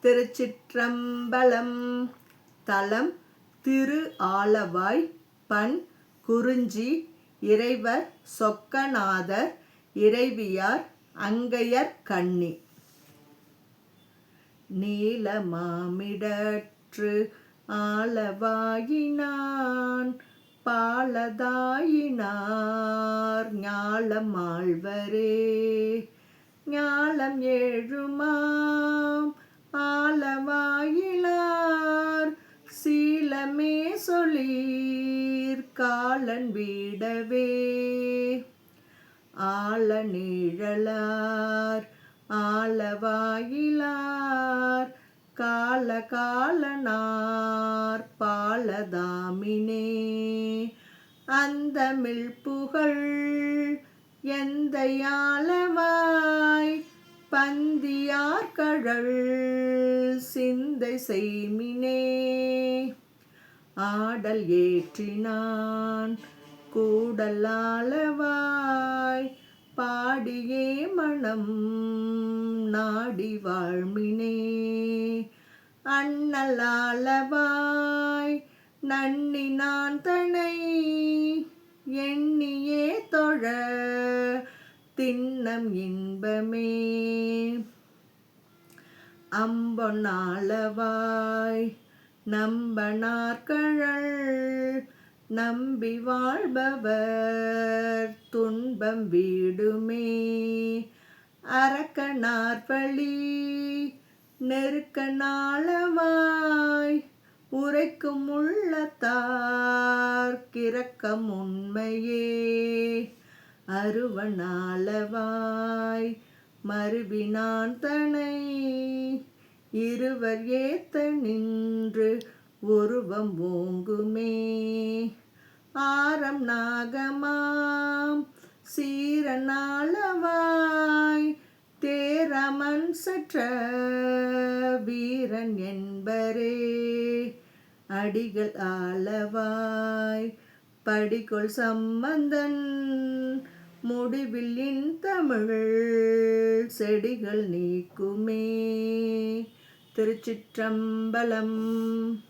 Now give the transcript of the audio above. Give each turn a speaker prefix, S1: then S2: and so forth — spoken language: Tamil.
S1: திருச்சிற்றம்பலம். தலம் திரு ஆலவாய். பண் குறிஞ்சி. இறைவர் சொக்கநாதர். இறைவியார் அங்கையர்கண்ணி. நீலமாமிடற்று ஆலவாயினான் பாலதாயினார் ஞாலம் ஆழ்வரே. ஞாலம் ஏழுமாம் ஆலவாயிலார் சீலமே சொலீர் காலன் வீடவே. ஆல நீழலார் ஆலவாயிலார் கால காலனார் பாலதாமினே. அந்தமிழ் புகழ் எந்தையாலவாய் பந்தியார்கழல் சிந்தை செய்மினே. ஆடல் ஏற்றினான் கூடல் ஆலவாய் பாடியே மணம் நாடி வாழ்மினே. அண்ணல் ஆலவாய் நன்னினான் தனை எண்ணியே தொழ திண்ணம் இன்பமே. அம்பொன்னாலவாய் நம்பனார்கழல் நம்பி வாழ்பவர் துன்பம் வீடுமே. அரக்கனார்பழி நெருக்க நாளவாய் உரைக்கும் உள்ளத்தார் கிறக்கம் உண்மையே. அருவனாலவாய் மருவினான் தனை இருவர் ஏத்த நின்று உருவம் ஓங்குமே. ஆரம் நாகமாம் சீரனாலவாய் தேரமன் சற்ற வீரன் என்பரே. அடிகள் ஆலவாய் படிகொள் சம்பந்தன் முடிவில் இன்தமிழ் செடிகள் நீக்குமே. திருச்சிற்றம்பலம்.